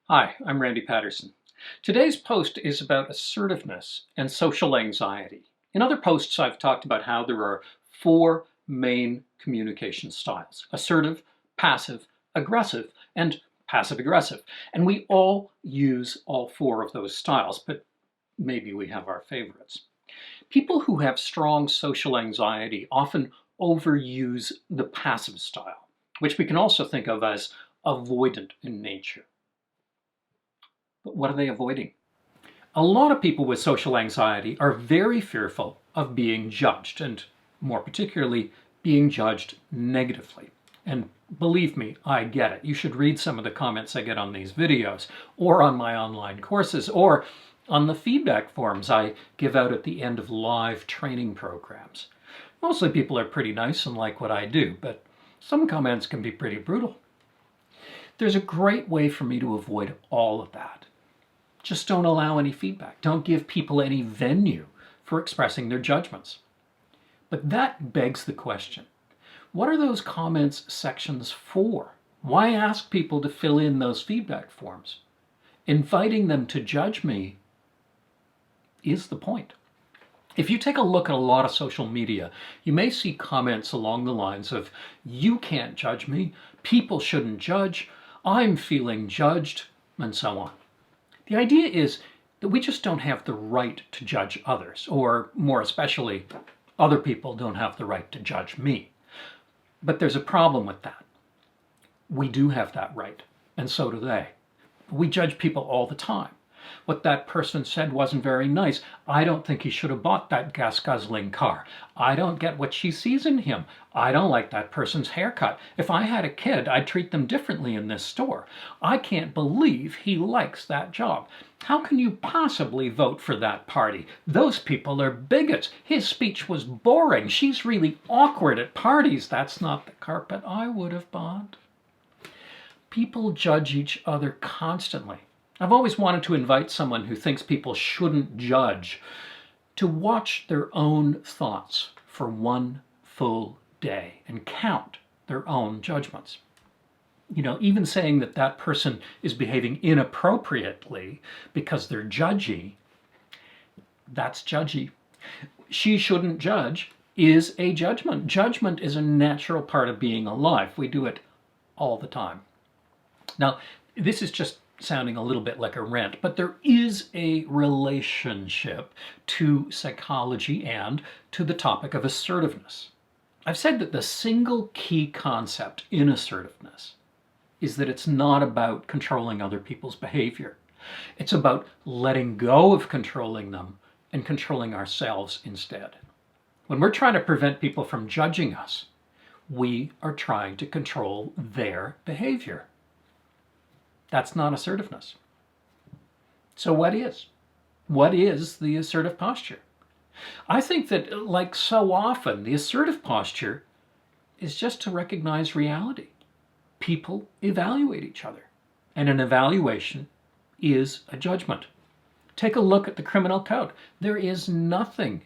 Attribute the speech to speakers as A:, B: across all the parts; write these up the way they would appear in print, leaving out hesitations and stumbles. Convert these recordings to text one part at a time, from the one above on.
A: Hi, I'm Randy Patterson. Today's post is about assertiveness and social anxiety. In other posts, I've talked about how there are four main communication styles: assertive, passive, aggressive, and passive-aggressive. And we all use all four of those styles, but maybe we have our favorites. People who have strong social anxiety often overuse the passive style, which we can also think of as avoidant in nature. But what are they avoiding? A lot of people with social anxiety are very fearful of being judged, and more particularly, being judged negatively. And believe me, I get it. You should read some of the comments I get on these videos, or on my online courses, or on the feedback forms I give out at the end of live training programs. Mostly people are pretty nice and like what I do, but some comments can be pretty brutal. There's a great way for me to avoid all of that. Just don't allow any feedback. Don't give people any venue for expressing their judgments. But that begs the question, what are those comments sections for? Why ask people to fill in those feedback forms? Inviting them to judge me is the point. If you take a look at a lot of social media, you may see comments along the lines of, "You can't judge me, people shouldn't judge, I'm feeling judged," and so on. The idea is that we just don't have the right to judge others, or more especially, other people don't have the right to judge me. But there's a problem with that. We do have that right, and so do they. We judge people all the time. What that person said wasn't very nice. I don't think he should have bought that gas-guzzling car. I don't get what she sees in him. I don't like that person's haircut. If I had a kid, I'd treat them differently in this store. I can't believe he likes that job. How can you possibly vote for that party? Those people are bigots. His speech was boring. She's really awkward at parties. That's not the carpet I would have bought. People judge each other constantly. I've always wanted to invite someone who thinks people shouldn't judge to watch their own thoughts for one full day and count their own judgments. You know, even saying that that person is behaving inappropriately because they're judgy, that's judgy. She shouldn't judge is a judgment. Judgment is a natural part of being alive. We do it all the time. Now, this is just sounding a little bit like a rant, but there is a relationship to psychology and to the topic of assertiveness. I've said that the single key concept in assertiveness is that it's not about controlling other people's behavior. It's about letting go of controlling them and controlling ourselves instead. When we're trying to prevent people from judging us, we are trying to control their behavior. That's not assertiveness. So what is? What is the assertive posture? I think that, like so often, the assertive posture is just to recognize reality. People evaluate each other, and an evaluation is a judgment. Take a look at the criminal code. There is nothing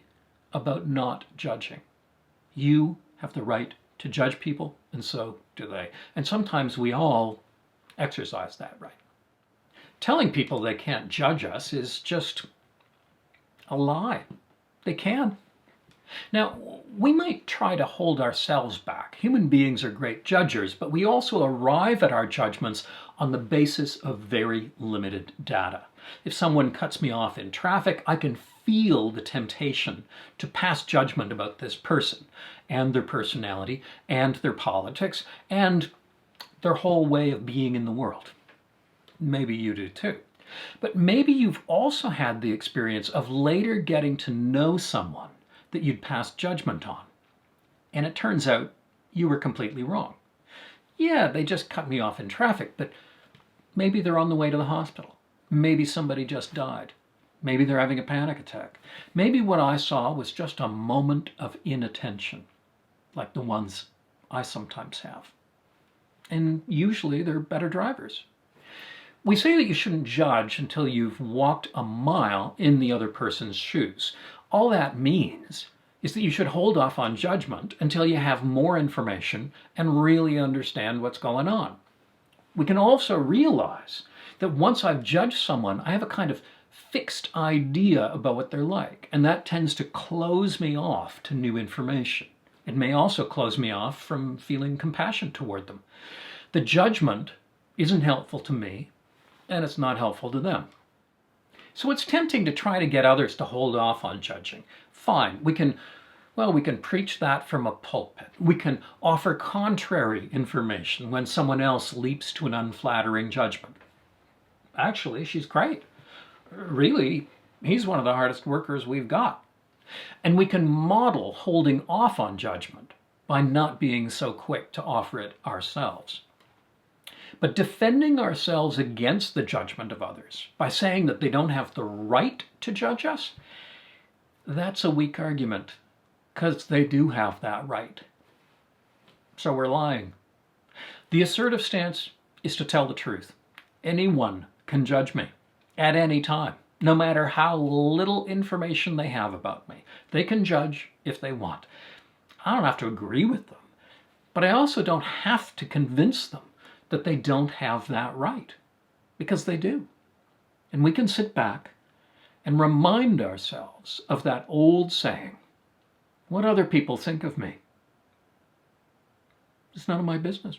A: about not judging. You have the right to judge people, and so do they. And sometimes we all exercise that right. Telling people they can't judge us is just a lie. They can. Now, we might try to hold ourselves back. Human beings are great judgers, but we also arrive at our judgments on the basis of very limited data. If someone cuts me off in traffic, I can feel the temptation to pass judgment about this person and their personality and their politics and their whole way of being in the world. Maybe you do too. But maybe you've also had the experience of later getting to know someone that you'd passed judgment on. And it turns out you were completely wrong. Yeah, they just cut me off in traffic, but maybe they're on the way to the hospital. Maybe somebody just died. Maybe they're having a panic attack. Maybe what I saw was just a moment of inattention, like the ones I sometimes have. And usually they're better drivers. We say that you shouldn't judge until you've walked a mile in the other person's shoes. All that means is that you should hold off on judgment until you have more information and really understand what's going on. We can also realize that once I've judged someone, I have a kind of fixed idea about what they're like, and that tends to close me off to new information. It may also close me off from feeling compassion toward them. The judgment isn't helpful to me, and it's not helpful to them. So it's tempting to try to get others to hold off on judging. Fine, we can preach that from a pulpit. We can offer contrary information when someone else leaps to an unflattering judgment. Actually, she's great. Really, he's one of the hardest workers we've got. And we can model holding off on judgment by not being so quick to offer it ourselves. But defending ourselves against the judgment of others by saying that they don't have the right to judge us, that's a weak argument, because they do have that right. So we're lying. The assertive stance is to tell the truth. Anyone can judge me at any time, no matter how little information they have about me. They can judge if they want. I don't have to agree with them, but I also don't have to convince them that they don't have that right, because they do. And we can sit back and remind ourselves of that old saying, what other people think of me, it's none of my business.